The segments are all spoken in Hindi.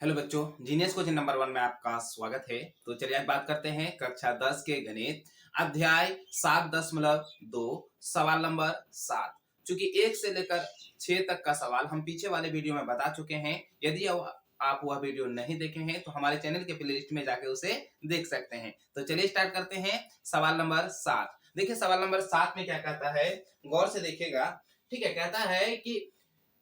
हेलो बच्चों, जीनियस कोचिंग नंबर 1 में आपका स्वागत है। तो चलिए आज बात करते हैं कक्षा 10 के गणित अध्याय 7.2 सवाल नंबर 7। चूंकि 1 से लेकर 6 तक का सवाल हम पीछे वाले वीडियो में बता चुके हैं। यदि आप वह वीडियो नहीं देखे हैं तो हमारे चैनल के प्लेलिस्ट में जाके उसे देख सकते हैं। तो चलिए स्टार्ट करते हैं सवाल नंबर 7। देखिए सवाल नंबर 7 में क्या कहता है, गौर से देखिएगा। ठीक है, कहता है कि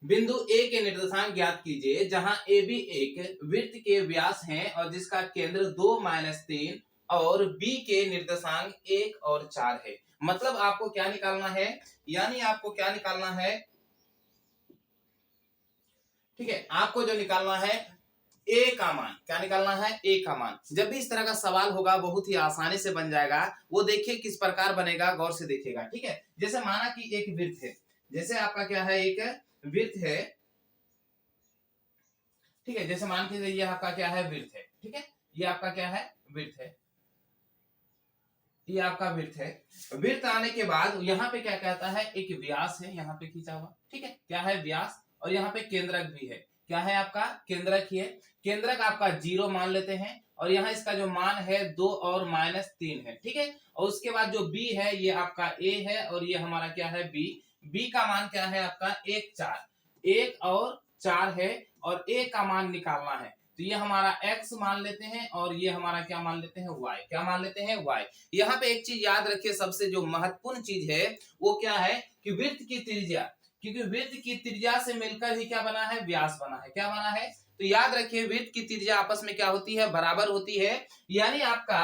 बिंदु ए के निर्देशांक ज्ञात कीजिए जहां ए बी एक वृत्त के व्यास हैं और जिसका केंद्र 2-3 और बी के निर्देशांक 1 और 4 है। मतलब आपको क्या निकालना है, यानी आपको क्या निकालना है, ठीक है, आपको जो निकालना है ए का मान। क्या निकालना है? ए का मान। जब भी इस तरह का सवाल होगा बहुत ही आसानी से बन जाएगा। वो देखिए किस प्रकार बनेगा, गौर से देखिएगा। ठीक है, जैसे माना कि एक वृत्त है, जैसे आपका क्या है, एक वृत्त है। ठीक है, जैसे मान के ये आपका क्या है, वृत्त है। ठीक है, ये आपका क्या है, वृत्त है। ये आपका वृत्त है। वृत्त आने के बाद यहाँ पे क्या कहता है, एक व्यास है यहाँ पे खींचा हुआ। ठीक है, क्या है, व्यास। और यहाँ पे केंद्रक भी है। क्या है आपका, केंद्रक ही है। केंद्रक आपका 0 मान लेते हैं और यहाँ इसका जो मान है 2 और -3 है। ठीक है, और उसके बाद जो बी है ये आपका ए है और ये हमारा क्या है, बी। बी का मान क्या है आपका, 1 4, 1 और 4 है और ए का मान निकालना है। तो ये हमारा x मान लेते हैं और ये हमारा क्या मान लेते हैं, y। क्या मान लेते हैं, y। यहाँ पे एक चीज याद रखिए, सबसे जो महत्वपूर्ण चीज है वो क्या है कि वृत्त की त्रिज्या, क्योंकि वृत्त की त्रिज्या से मिलकर ही क्या बना है, व्यास बना है। क्या बना है, तो याद रखिए वृत्त की त्रिज्या आपस में क्या होती है, बराबर होती है। यानी आपका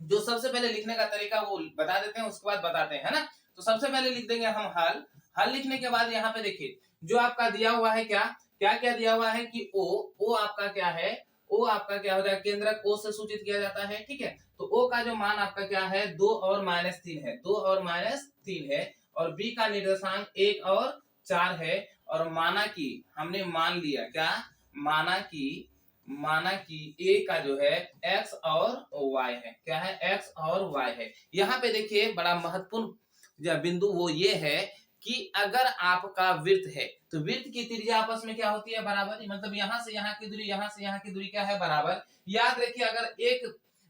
जो सबसे पहले लिखने का तरीका वो बता देते हैं, उसके बाद बताते हैं, है ना। तो सबसे पहले लिख देंगे हम हल। हल लिखने के बाद यहाँ पे देखिए जो आपका दिया हुआ है, क्या क्या क्या दिया हुआ है कि ओ आपका क्या है, ओ आपका क्या हो जाएगा, केंद्रक ओ से सूचित किया जाता है। ठीक है, तो ओ का जो मान आपका क्या है, 2 और -3 है, 2 और -3 है। और बी का निर्देशांक 1 और 4 है। और माना कि हमने मान लिया, क्या माना कि ए का जो है x और y है। क्या है, x और y है। यहाँ पे देखिए बड़ा महत्वपूर्ण बिंदु वो ये है कि अगर आपका वृत्त है तो वृत्त की त्रिज्या आपस में क्या होती है, बराबर। मतलब यहाँ से यहाँ की दूरी, यहाँ से यहाँ की दूरी क्या है, बराबर। याद रखिए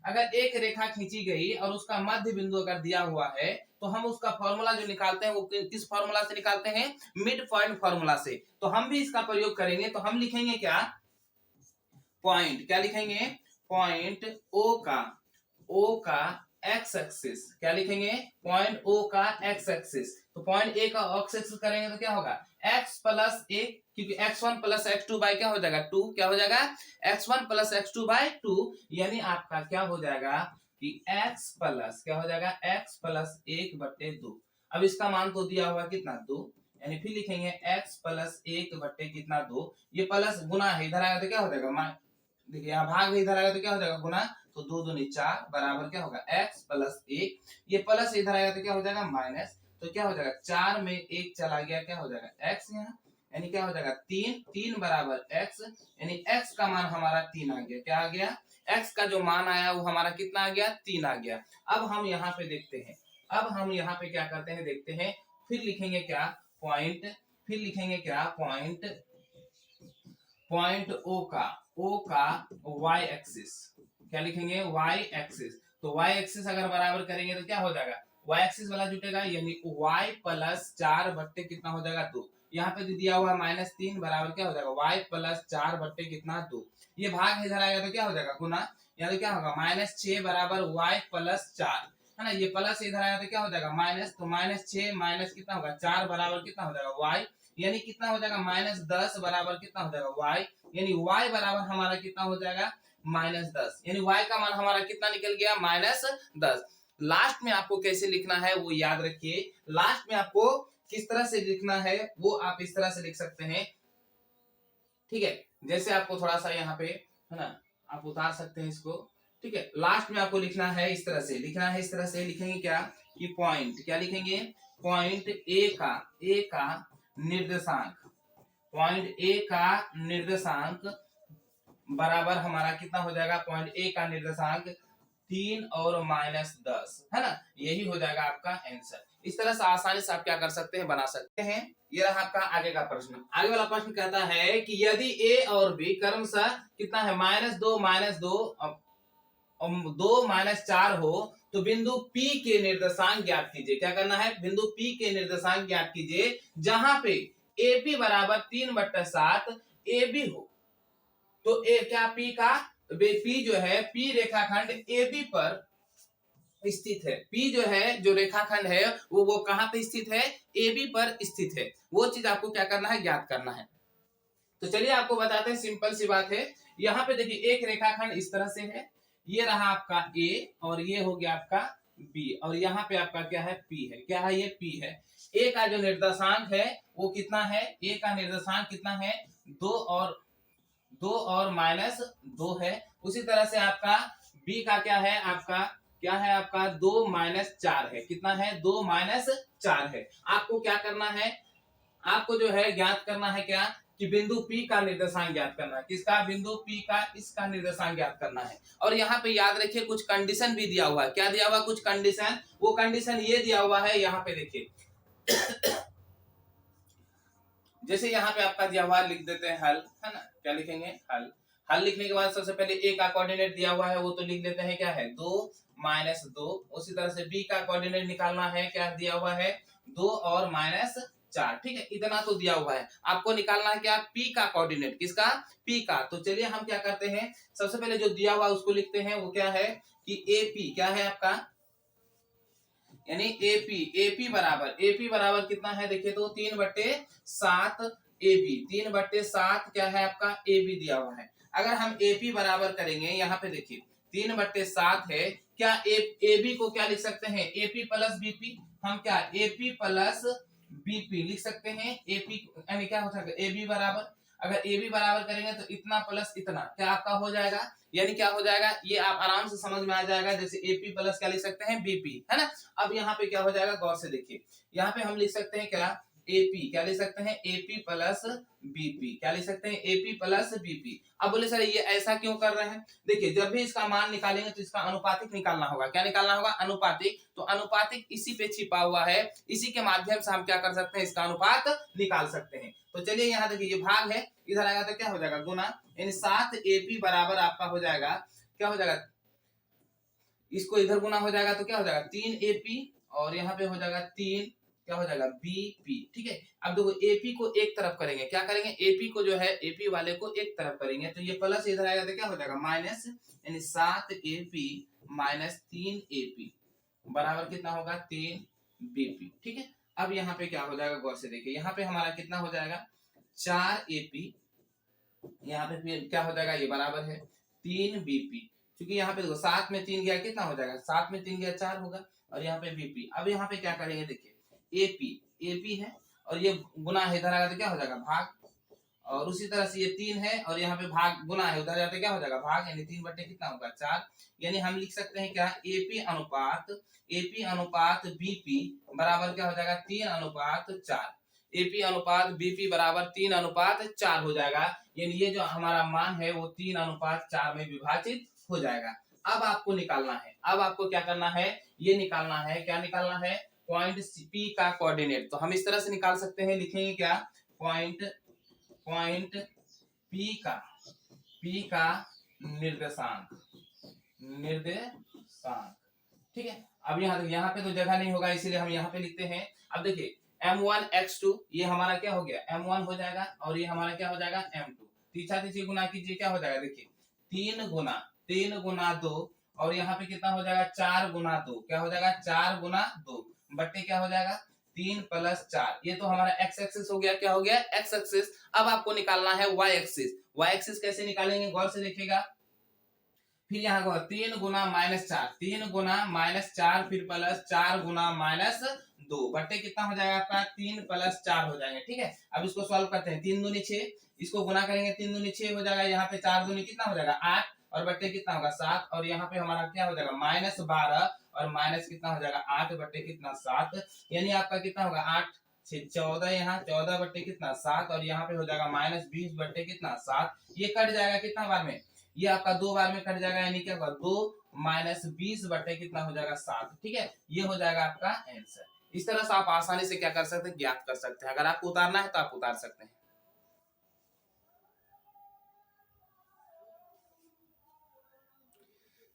अगर एक रेखा खींची गई और उसका मध्य बिंदु अगर दिया हुआ है तो हम उसका फॉर्मूला जो निकालते हैं वो किस फॉर्मूला से निकालते हैं, मिड पॉइंट फॉर्मूला से। तो हम भी इसका प्रयोग करेंगे। तो हम लिखेंगे क्या, पॉइंट। क्या लिखेंगे, पॉइंट ओ का एक्स एक्सिस। क्या लिखेंगे, पॉइंट ओ का एक्स एक्सिस। तो पॉइंट ए का एक्स एक्सिस करेंगे तो क्या होगा, x+1, क्योंकि x1 + x2 बाय क्या हो जाएगा, 2। क्या हो जाएगा, x1 + x2 बाय 2। यानी आपका क्या हो जाएगा कि x प्लस क्या हो जाएगा, x + 1/2। अब इसका मान तो दिया हुआ कितना, 2। यानी फिर लिखेंगे x + 1/2। ये प्लस गुना है, इधर आएगा तो क्या हो जाएगा, देखिए यहाँ भाग इधर आएगा तो क्या हो जाएगा, गुना। तो 2 दूनी 4 बराबर क्या होगा, x + 1। ये प्लस इधर आएगा तो क्या हो जाएगा, माइनस। तो क्या हो जाएगा, 4 में 1 चला गया, क्या हो जाएगा, x यहाँ। यानी क्या हो जाएगा, 3 बराबर x। यानी x का मान हमारा 3 आ गया। क्या आ गया, x का जो मान आया वो हमारा कितना आ गया, 3 आ गया। अब हम यहाँ पे देखते हैं, अब हम यहाँ पे क्या करते हैं, देखते हैं। फिर लिखेंगे क्या, पॉइंट। फिर लिखेंगे क्या, पॉइंट ओ का y एक्सिस। क्या लिखेंगे, y एक्सिस। तो y एक्सिस अगर बराबर करेंगे तो क्या हो जाएगा, y एक्सिस वाला जुटेगा। यानी y + 4 बट्टे कितना हो जाएगा, 2। यहाँ पे दिया हुआ -3 बराबर क्या हो जाएगा, y + 4 बट्टे कितना, 2। ये भाग इधर आएगा तो क्या हो जाएगा, गुना। यहाँ तो क्या होगा, -6 बराबर y + 4, है ना। ये प्लस इधर आया तो क्या हो जाएगा, माइनस। तो -6 माइनस कितना होगा, 4 बराबर कितना हो जाएगा, y। यानी कितना हो जाएगा, -10 बराबर कितना हो जाएगा, y। यानी y बराबर हमारा कितना हो जाएगा, -10। यानी y का मान हमारा कितना निकल गया, -10। लास्ट में आपको कैसे लिखना है वो याद रखिए। लास्ट में आपको किस तरह से लिखना है वो आप इस तरह से लिख सकते हैं। ठीक है, जैसे आपको थोड़ा सा यहाँ पे, है ना, आप उतार सकते हैं इसको। ठीक है, लास्ट में आपको लिखना है इस तरह से, इस तरह से लिखेंगे क्या कि पॉइंट। क्या लिखेंगे, पॉइंट ए का निर्देशांक। पॉइंट ए का निर्देशांक बराबर हमारा कितना हो जाएगा, पॉइंट ए का निर्देशांक 3 और -10, है ना। यही हो जाएगा आपका आंसर। इस तरह से आसानी से आप क्या कर सकते हैं, बना सकते हैं। ये रहा आपका आगे का प्रश्न। आगे वाला प्रश्न कहता है कि यदि ए और बी क्रमशः कितना है, -2 -4 हो तो बिंदु P के निर्देशांक ज्ञात कीजिए। क्या करना है, बिंदु P के निर्देशांक ज्ञात कीजिए जहां पे AP बराबर 3/7 AB हो। तो ए क्या P का, P जो है P रेखाखंड AB पर स्थित है। P जो है, जो रेखाखंड है वो कहां पे स्थित है, AB पर स्थित है। वो चीज आपको क्या करना है, ज्ञात करना है। तो चलिए आपको बताते हैं, सिंपल सी बात है। यहाँ पे देखिए एक रेखाखंड इस तरह से है, ये रहा आपका A और ये हो गया आपका B, और यहाँ पे आपका क्या है, P है। क्या है, ये P है। A का जो निर्देशांक है वो कितना है, A का निर्देशांक कितना है, 2 और -2 है। उसी तरह से आपका B का क्या है, आपका 2 -4 है। कितना है, 2 -4 है। आपको क्या करना है, आपको जो है ज्ञात करना है क्या, कि बिंदु P का निर्देशांक ज्ञात करना है। किसका, बिंदु P का, इसका निर्देशांक ज्ञात करना है। और यहाँ पे याद रखिए कुछ कंडीशन भी दिया हुआ है। क्या दिया हुआ, कुछ कंडीशन। वो कंडीशन ये दिया हुआ है, यहाँ पे देखिए जैसे यहाँ पे आपका दिया हुआ, लिख देते हैं हल, है ना। क्या लिखेंगे, हल। हल लिखने के बाद सबसे पहले A का कोऑर्डिनेट दिया हुआ है, वो तो लिख देते हैं, क्या है, 2 -2। उसी तरह से B का कोऑर्डिनेट निकालना है, क्या दिया हुआ है, 2 और -4। ठीक है, इतना तो दिया हुआ है। आपको निकालना है क्या, P का कोऑर्डिनेट। किसका, P का। तो चलिए हम क्या करते हैं, सबसे पहले जो दिया हुआ उसको लिखते हैं। वो क्या है कि AP क्या है आपका, यानी AP बराबर कितना है, देखिए तो 3/7 AB। 3/7 क्या है आपका, AB दिया हुआ है। अगर हम AP बराबर करेंगे, यहाँ पे देखिए 3/7 है। क्या AB को क्या लिख सकते हैं, AP प्लस BP। हम क्या, AP प्लस BP लिख सकते हैं। AP यानी क्या हो सकता है, AB बराबर, अगर AB बराबर करेंगे तो इतना प्लस इतना, क्या आपका हो जाएगा, यानी क्या हो जाएगा, ये आप आराम से समझ में आ जाएगा। जैसे AP प्लस क्या लिख सकते हैं, BP, है ना। अब यहाँ पे क्या हो जाएगा, गौर से देखिए, यहाँ पे हम लिख सकते हैं क्या, AP, क्या लिख सकते हैं, AP प्लस BP। क्या लिख सकते हैं, AP प्लस BP। अब बोले सर ये ऐसा क्यों कर रहे हैं, देखिए जब भी इसका मान निकालेंगे तो इसका अनुपातिक निकालना होगा। क्या निकालना होगा, अनुपातिक। तो अनुपातिक इसी पे छिपा हुआ है, इसी के माध्यम से हम क्या कर सकते हैं, इसका अनुपात निकाल सकते हैं। तो चलिए यहाँ देखिए, ये भाग है, इधर आएगा तो क्या हो जाएगा, गुना। यानी 7 AP बराबर आपका हो जाएगा, क्या हो जाएगा, इसको इधर गुना हो जाएगा तो क्या हो जाएगा, 3 AP, और यहाँ पे हो जाएगा 3, क्या हो जाएगा, BP। ठीक है, अब देखो AP को एक तरफ करेंगे, क्या करेंगे, AP को जो है, AP वाले को एक तरफ करेंगे तो ये प्लस इधर आएगा तो क्या हो जाएगा, माइनस। यानी 7 AP माइनस 3 AP बराबर कितना होगा, 3 BP। ठीक है, अब यहाँ पे क्या हो जाएगा, गौर से देखिए, यहाँ पे हमारा कितना हो जाएगा, 4 AP, यहाँ पे फिर क्या हो जाएगा, ये बराबर है 3 BP। क्योंकि यहाँ पे देखो 7 में 3 गया, कितना हो जाएगा, 7 में 3 गया 4 होगा, और यहाँ पे BP। अब यहाँ पे क्या करेंगे, देखिए AP है, और ये गुना है, इधर आएगा तो क्या हो जाएगा, भाग। और उसी तरह से ये 3 है, और यहाँ पे भाग गुना है, उधर जाते क्या हो जाएगा, भाग। यानी 3 बटे कितना होगा, 4। यानी हम लिख सकते हैं क्या, AP अनुपात BP बराबर क्या हो जाएगा, 3:4। AP अनुपात BP बराबर 3:4 हो जाएगा। यानी ये जो हमारा मान है वो 3:4 में विभाजित हो जाएगा। अब आपको निकालना है, अब आपको क्या करना है, ये निकालना है, क्या निकालना है, पॉइंट P का कोऑर्डिनेट। तो हम इस तरह से निकाल सकते हैं, लिखेंगे क्या, पॉइंट P का निर्देशांक। ठीक है, अब यहाँ पे तो जगह नहीं होगा, इसीलिए हम यहाँ पे लिखते हैं। अब देखिए M1 X2, ये हमारा क्या हो गया, M1 हो जाएगा, और ये हमारा क्या हो जाएगा, M2। तीसरा तीसरी गुना कीजिए, क्या हो जाएगा, देखिए 3 गुना 2, और यहाँ पे कितना हो जाएगा, 4 गुना 2। क्या हो जाएगा, 4 गुना 2 बट्टे क्या हो जाएगा, 3 + 4। ये तो हमारा x एक्सिस हो गया, क्या हो गया, x एक्सिस। अब आपको निकालना है y एक्सिस। y एक्सिस कैसे निकालेंगे, गौर से देखिएगा। फिर यहाँ को 3 गुना -4, 3 गुना -4, फिर प्लस 4 गुना -2 बट्टे कितना हो जाएगा आपका, 3 + 4 हो जाएंगे। ठीक है, अब इसको सॉल्व करते हैं। 3 दूनी 6, इसको गुना करेंगे, 3 दूनी 6 हो जाएगा। यहाँ पे 4 दूनी कितना हो जाएगा, 8, और बट्टे कितना होगा, 7। और यहाँ पे हमारा क्या हो जाएगा, -12, और माइनस कितना हो जाएगा, 8 बट्टे कितना, 7। यानी आपका कितना होगा, 8 से 14, यहाँ 14 बट्टे कितना, 7, और यहाँ पे हो जाएगा -20 बट्टे कितना, 7। ये कट जाएगा कितना बार में, ये आपका 2 बार में कट जाएगा। यानी क्या होगा, 2 - 20 बटे कितना हो जाएगा, 7। ठीक है, ये हो जाएगा आपका आंसर। इस तरह से आप आसानी से क्या कर सकते हैं, ज्ञात कर सकते हैं। अगर आपको उतारना है तो आप उतार सकते हैं।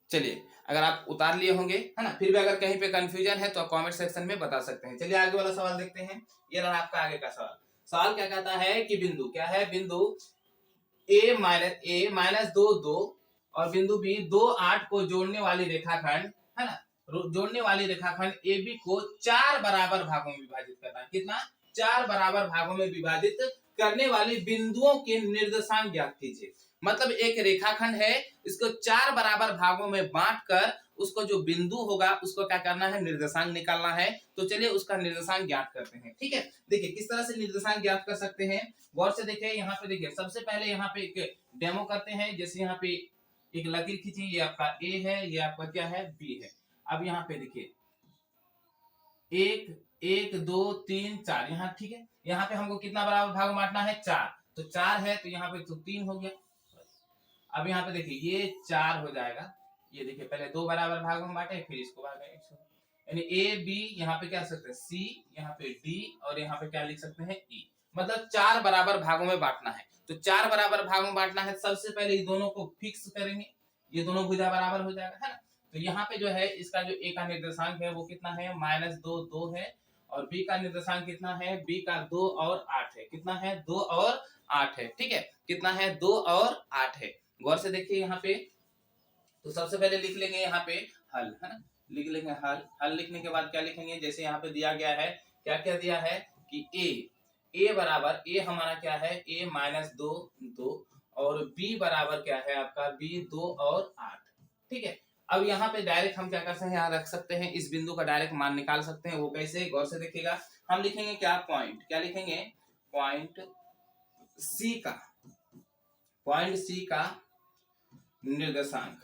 चलिए, अगर आप उतार लिए होंगे, है ना, फिर भी अगर कहीं पे कंफ्यूजन है तो आप कमेंट सेक्शन में बता सकते हैं। चलिए आगे वाला सवाल देखते हैं। ये रहा आपका आगे का सवाल। सवाल क्या कहता है कि बिंदु क्या है, बिंदु a-2 और बिंदु b 2-8 को जोड़ने वाली रेखाखंड, है ना, जोड़ने वाली रेखाखंड AB को 4 बराबर भागों में विभाजित करना है। कितना? 4 बराबर भागों में विभाजित करने वाली बिंदुओं के निर्देशांक ज्ञात कीजिए। मतलब एक रेखाखंड है, इसको 4 बराबर भागों में बांटकर उसको जो बिंदु होगा उसको क्या करना है, निर्देशांक निकालना है। तो चलिए उसका निर्देशांक ज्ञात करते हैं। ठीक है, देखिए किस तरह से निर्देशांक ज्ञात कर सकते हैं, गौर से देखिए। यहाँ पे देखिए, सबसे पहले यहाँ पे एक डेमो करते हैं। जैसे यहाँ पे एक लकीर खींचिए, ये आपका ए है, ये आपका क्या है, बी है। अब यहाँ पे देखिए 1 2 3 4, यहाँ ठीक है। यहाँ पे हमको कितना बराबर भाग में बांटना है, 4। तो 4 है तो यहाँ पे तो 3 हो गया। अब यहाँ पे देखिए ये 4 हो जाएगा। ये देखिए पहले 2 बराबर भागों में बांटे, फिर इसको भागे, यानी ए बी, यहाँ पे क्या लिख सकते हैं, सी, यहाँ पे डी, और यहाँ पे क्या लिख सकते हैं, ई। मतलब 4 बराबर भागों में बांटना है। तो 4 बराबर भागों में बांटना है, सबसे पहले ये दोनों को फिक्स करेंगे, ये दोनों भुजा बराबर हो जाएगा, है ना। तो यहाँ पे जो है इसका जो ए का निर्देशांक है वो कितना है, -2 2 है, और बी का निर्देशांक कितना है, बी का 2 और 8 है। कितना है, 2 और 8 है। ठीक है, कितना है, 2 और 8 है। गौर से देखिए यहाँ पे, तो सबसे पहले लिख लेंगे यहाँ पे हल, है ना, लिख लेंगे हल। हल लिखने के बाद क्या लिखेंगे, जैसे यहाँ पे दिया गया है, क्या क्या दिया है कि ए बराबर, ए हमारा क्या है, a -2 2, और b बराबर क्या है आपका, b 2 और 8। ठीक है, अब यहाँ पे डायरेक्ट हम क्या कर सकते हैं, यहाँ रख सकते हैं, इस बिंदु का डायरेक्ट मान निकाल सकते हैं। वो कैसे, गौर से देखिएगा। हम लिखेंगे क्या, पॉइंट, क्या लिखेंगे, पॉइंट सी का, पॉइंट सी का निर्देशांक,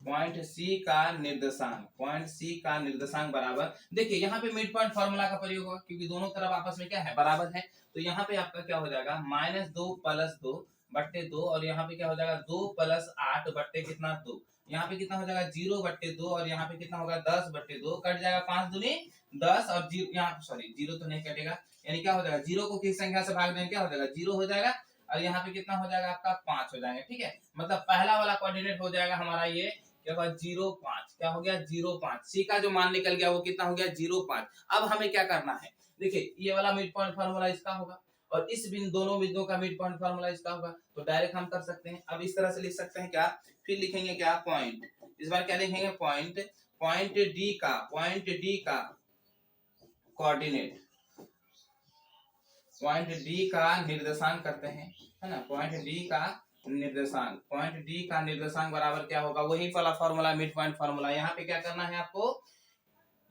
पॉइंट सी का निर्देशांक, पॉइंट सी का निर्देशांक बराबर, देखिए यहाँ पे मिड पॉइंट फार्मूला का प्रयोग होगा, क्योंकि दोनों तरफ आपस में क्या है, बराबर है। तो यहाँ पे आपका क्या हो जाएगा, -2 + 2 बट्टे 2, और यहाँ पे क्या हो जाएगा, 2 + 8 बट्टे कितना, 2। यहाँ पे कितना हो जाएगा, 0 बट्टे 2, और यहाँ पे कितना होगा, 10 बट्टे 2, कट जाएगा 5 दूनी 10, और यहाँ सॉरी 0 तो नहीं कटेगा, यानी क्या हो जाएगा, 0 को किस संख्या से भाग देंगे, क्या हो जाएगा, 0 हो जाएगा, और यहाँ पे कितना हो जाएगा आपका, 5 हो जाएगा। ठीक है, मतलब पहला वाला कोऑर्डिनेट हो जाएगा हमारा ये क्या होगा, 0,5, क्या हो गया, 0,5। सी का जो मान निकल गया वो कितना हो गया, 0,5। अब हमें क्या करना है, देखिए ये वाला मिड पॉइंट फार्मूला इसका होगा, और इस दोनों बिंदुओं का मिड पॉइंट फार्मूला इसका होगा। तो डायरेक्ट हम कर सकते हैं। अब इस तरह से लिख सकते हैं क्या, फिर लिखेंगे क्या, पॉइंट, इस बार क्या लिखेंगे, पॉइंट, पॉइंट डी का, पॉइंट डी का कोऑर्डिनेट, पॉइंट डी का निर्देशांक करते हैं, है ना, पॉइंट डी का निर्देशांक, पॉइंट डी का निर्देशांक बराबर क्या होगा, वही वाला फार्मूला, मिड पॉइंट फार्मूला। यहाँ पे क्या करना है आपको,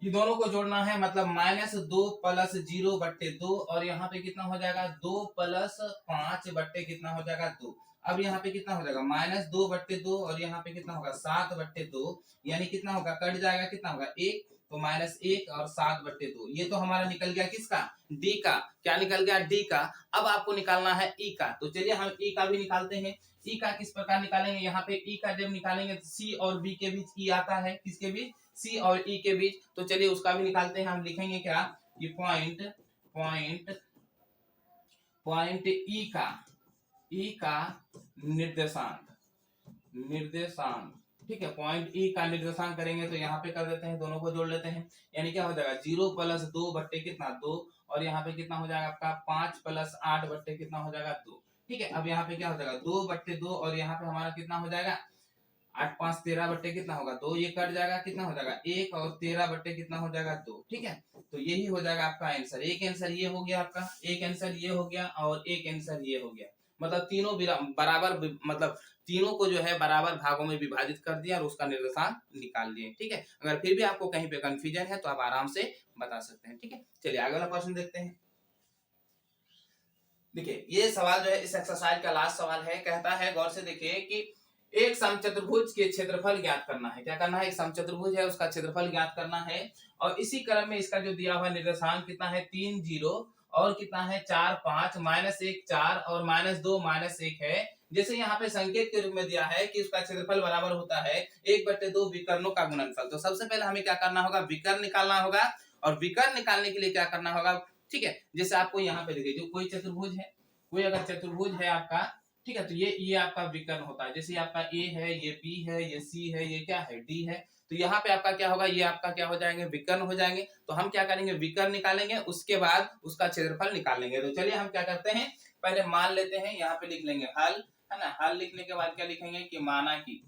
ये दोनों को जोड़ना है, मतलब -2 + 0 बट्टे 2, और यहाँ पे कितना हो जाएगा, 2 + 5 बट्टे कितना हो जाएगा, 2। अब यहाँ पे कितना हो जाएगा, -2 बट्टे 2, और यहाँ पे कितना होगा, 7 बट्टे 2, यानी कितना होगा, कट जाएगा, कितना होगा, 1। तो -1 और 7 बट्टे 2, ये तो हमारा निकल गया किसका, डी का। क्या निकल गया, डी का। अब आपको निकालना है ई का, तो चलिए हम ई का भी निकालते हैं। ई का किस प्रकार निकालेंगे, यहाँ पे ई का जब निकालेंगे तो सी और बी के बीच ई आता है, किसके बीच, सी और ई के बीच। तो चलिए उसका भी निकालते हैं। हम लिखेंगे क्या, कि पॉइंट, पॉइंट, पॉइंट ई का निर्देशांक, निर्देशांक, ठीक है, पॉइंट ई का निर्देशांक करेंगे तो यहाँ पे कर देते हैं, दोनों को जोड़ लेते हैं, यानी क्या हो जाएगा, 0 + 2 बट्टे कितना, 2, और यहाँ पे कितना हो जाएगा आपका, 5 + 8 बट्टे कितना हो जाएगा, 2। ठीक है, अब यहाँ पे क्या हो जाएगा, 2 बट्टे 2, और यहाँ पे हमारा कितना हो जाएगा, 8 5 13 बट्टे कितना होगा, 2, ये कट जाएगा, कितना हो जाएगा, 1, और 13 बट्टे कितना हो जाएगा, 2। ठीक है, तो यही हो जाएगा आपका आंसर। एक आंसर ये हो गया आपका, एक आंसर ये हो गया, और एक आंसर ये हो गया। मतलब तीनों बराबर, मतलब तीनों को जो है बराबर भागों में विभाजित कर दिया और उसका निर्देशांक निकाल लिए। ठीक है, अगर फिर भी आपको कहीं पे कंफ्यूजन है तो आप आराम से बता सकते हैं। ठीक है, चलिए आगे वाला क्वेश्चन देखते हैं। देखिए ये सवाल जो है इस एक्सरसाइज का लास्ट सवाल है। कहता है, गौर से देखिए, कि एक समचतुर्भुज के क्षेत्रफल ज्ञात करना है। क्या करना है, एक समचतुर्भुज है उसका क्षेत्रफल ज्ञात करना है, और इसी क्रम में इसका जो दिया हुआ निर्देशांक कितना है, 3 0, और कितना है, 4 5, -1 4, और -2 -1 है। जैसे यहाँ पे संकेत के रूप में दिया है कि उसका क्षेत्रफल बराबर होता है 1/2 विकर्णों का गुणनफल। तो सबसे पहले हमें क्या करना होगा, विकर्ण निकालना होगा, और विकर्ण निकालने के लिए क्या करना होगा, ठीक है। जैसे आपको यहाँ पे देखिए, जो कोई चतुर्भुज है, कोई अगर चतुर्भुज है आपका, ठीक है, तो ये आपका विकर्ण होता है। जैसे आपका ए है, ये बी है, ये सी है, ये क्या है, डी है। तो यहाँ पे आपका क्या होगा, ये आपका क्या हो जाएंगे, विकर्ण हो जाएंगे। तो हम क्या करेंगे, विकर्ण निकालेंगे, उसके बाद उसका क्षेत्रफल निकालेंगे। तो चलिए हम क्या करते हैं, पहले मान लेते हैं, यहाँ पे लिख लेंगे हल, है ना। हल लिखने के बाद क्या लिखेंगे कि माना की,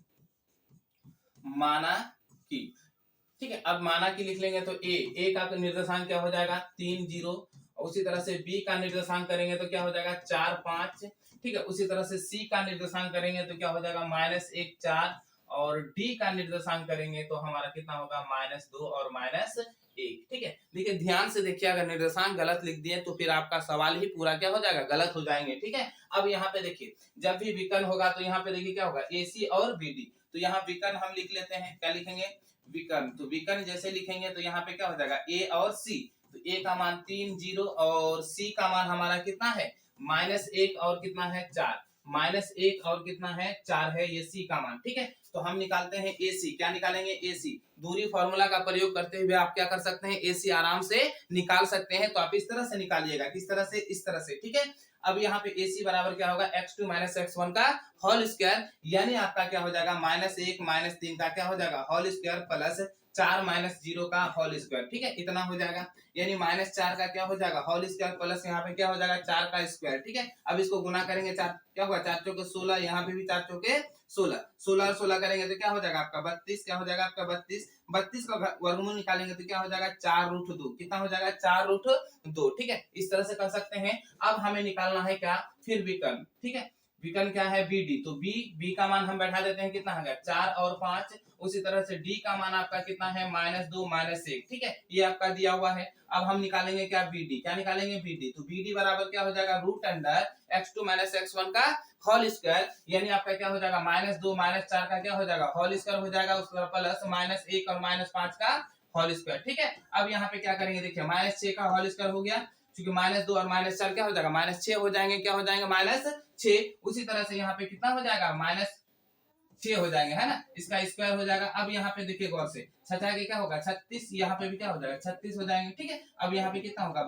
ठीक है। अब माना की लिख लेंगे तो ए का तो निर्देशांक क्या हो जाएगा, 3 0। उसी तरह से बी का निर्देशांक करेंगे तो क्या हो जाएगा, 4 5, ठीक है। उसी तरह से सी का निर्देशांक करेंगे तो क्या हो जाएगा, -1 4, और डी का निर्देशांक करेंगे तो हमारा कितना होगा, -2 और -1, ठीक है। देखिए ध्यान से देखिए, अगर निर्देशांक गलत लिख दिए तो फिर आपका सवाल ही पूरा क्या हो जाएगा, गलत हो जाएंगे, ठीक है। अब यहाँ पे देखिए, जब भी विकर्ण होगा तो यहाँ पे देखिए क्या होगा, AC और BD। तो यहाँ विकर्ण हम लिख लेते हैं, क्या लिखेंगे, विकर्ण। तो विकर्ण जैसे लिखेंगे तो यहाँ पे क्या हो जाएगा, A और C। तो A का मान 3 0 और C का मान हमारा कितना है, -1 और कितना है, 4। -1 और कितना है, 4 है, ये C का मान, ठीक है। तो हम निकालते हैं AC, क्या निकालेंगे, AC। दूरी फॉर्मूला का प्रयोग करते हुए आप क्या कर सकते हैं, AC आराम से निकाल सकते हैं। तो आप इस तरह से निकालिएगा, किस तरह से, इस तरह से, ठीक है। अब यहाँ पे AC बराबर क्या होगा, x2 - x1 का होल स्क्वायर, यानी आपका क्या हो जाएगा, -1 - 3 का क्या हो जाएगा, होल स्क्वायर, प्लस 4 - 0 का होल स्क्वायर, ठीक है। इतना हो जाएगा, यानी -4 का क्या हो जाएगा, होल स्क्वायर, प्लस यहाँ पे क्या हो जाएगा, 4 का स्क्वायर, ठीक है। अब इसको गुना करेंगे, 4 क्या होगा, 4 चौके 16, यहाँ पे भी 4 चौके 16, 16 और 16 करेंगे तो क्या हो जाएगा आपका 32, क्या हो जाएगा आपका 32। 32 का वर्गमूल निकालेंगे तो क्या हो जाएगा, 4√2, कितना हो जाएगा, 4√2, ठीक है। इस तरह से कर सकते हैं। अब हमें निकालना है क्या, फिर विकर्ण, ठीक है। विकर्ण क्या है, BD। तो बी का मान हम बैठा देते हैं, कितना हो गया, 4 और 5। उसी तरह से डी का मान आपका कितना है, -2 -1, ठीक है, ये आपका दिया हुआ है। अब हम निकालेंगे क्या, BD, क्या निकालेंगे, BD। तो BD बराबर क्या हो जाएगा, √x2 - x1 का होल स्क्वायर, यानी आपका क्या हो जाएगा, -2 -4 का क्या हो जाएगा, होल स्क्वायर हो जाएगा, उसका प्लस -1 और -5 का होल स्क्वायर, ठीक है। अब यहाँ पे क्या करेंगे, देखिए -6 का होल स्क्वायर हो गया, क्योंकि -2 और -4 क्या हो जाएगा, -6 हो जाएंगे, क्या हो जाएंगे, -6। उसी तरह से यहाँ पे कितना हो जाएगा, -6 हो जाएंगे, है ना, इसका स्क्वायर हो जाएगा। अब यहाँ पे देखिए गौर से, 6 के क्या होगा, 36, यहाँ पे भी क्या हो जाएगा, 36 हो जाएंगे, ठीक है। अब यहाँ पे कितना होगा,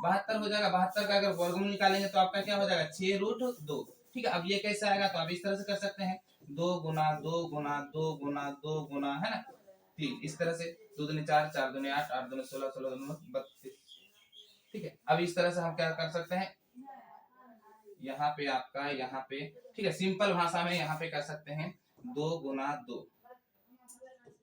72 हो जाएगा। 72 का अगर वर्गमूल निकालेंगे तो आपका क्या हो जाएगा, 6√2, ठीक है। अब ये कैसे आएगा, तो आप इस तरह से कर सकते हैं, 2 गुना 2 गुना 2 गुना 2 गुना, है ना, 3, इस तरह से, 2 दूनी 4, 4 दूनी 8, 8 दूनी 16, 16 दूनी 32, ठीक है। अब इस तरह से हम क्या कर सकते हैं, यहाँ पे आपका, यहाँ पे, ठीक है, सिंपल भाषा में यहाँ पे कर सकते हैं, 2 गुना 2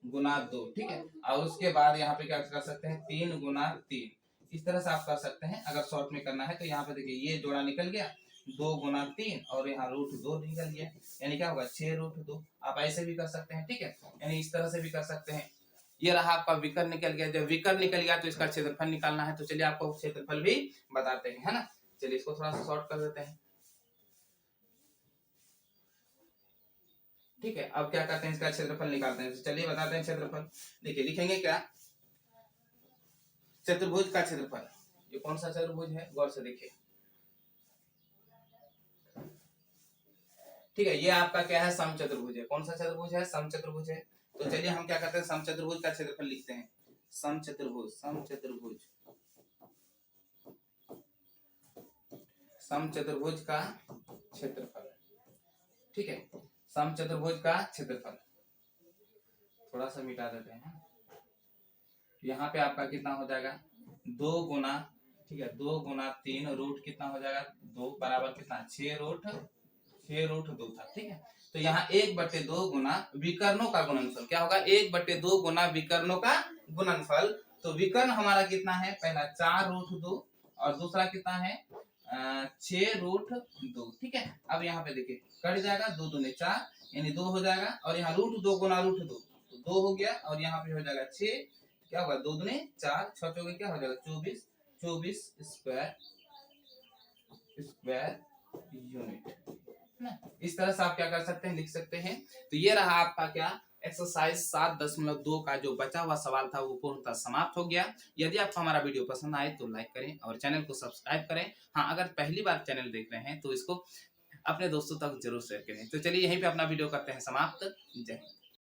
गुना 2, ठीक है। और उसके बाद यहाँ पे क्या कर सकते हैं, 3 गुना 3, इस तरह से आप कर सकते हैं। अगर शॉर्ट में करना है तो यहाँ पे देखिए, ये जोड़ा निकल गया, 2 गुना 3 और यहाँ √2 निकल गया, यानी क्या होगा, 6√2। आप ऐसे भी कर सकते हैं, ठीक है, यानी इस तरह से भी कर सकते हैं। ये रहा आपका विकर्ण निकल गया। जब विकर्ण निकल गया तो इसका क्षेत्रफल निकालना है। तो चलिए आपको क्षेत्रफल भी बताते हैं, है ना। चलिए इसको थोड़ा सा शॉर्ट कर देते हैं, ठीक है। अब क्या करते हैं, इसका क्षेत्रफल निकालते हैं। चलिए बताते हैं क्षेत्रफल। देखिए लिखेंगे क्या, चतुर्भुज का क्षेत्रफल। ये कौन सा चतुर्भुज है, गौर से देखिए, ठीक है। ये आपका क्या है, समचतुर्भुज है। कौन सा चतुर्भुज है, समचतुर्भुज है। तो चलिए हम क्या करते हैं, समचतुर्भुज का क्षेत्रफल लिखते हैं। समचतुर्भुज, समचतुर्भुज, समचतुर्भुज का क्षेत्रफल, ठीक है। समचतुर्भुज का क्षेत्रफल थोड़ा सा मिटा देते हैं। यहाँ पे आपका कितना हो जाएगा, 2 गुना, ठीक है, 2 गुना 3 रूट कितना हो जाएगा, 2 बराबर कितना, 6√2 था, ठीक है। तो यहाँ 1/2 गुना विकर्णों का गुणनफल क्या होगा, 1/2 गुना विकर्णों का गुणनफल। तो विकर्ण हमारा कितना है, पहला 4√2 और दूसरा कितना है, 6√2, ठीक है। अब यहाँ पे देखिए कट जाएगा, 2 दूनी 4, यानी 2 हो जाएगा, और यहाँ √2 गुना √2 तो 2 हो गया, और यहाँ पे हो जाएगा 6, क्या होगा, 2 दूनी 4, 6 चौके क्या हो जाएगा, 24, 24 स्क्वायर यूनिट ना। इस तरह से आप क्या कर सकते हैं, लिख सकते हैं। तो ये रहा आपका क्या, एक्सरसाइज 7.2 का जो बचा हुआ सवाल था वो पूर्णतः समाप्त हो गया। यदि आपको हमारा वीडियो पसंद आए तो लाइक करें और चैनल को सब्सक्राइब करें। हाँ, अगर पहली बार चैनल देख रहे हैं तो इसको अपने दोस्तों तक जरूर शेयर करें। तो चलिए यहीं पे अपना वीडियो करते हैं समाप्त। जय हिंद।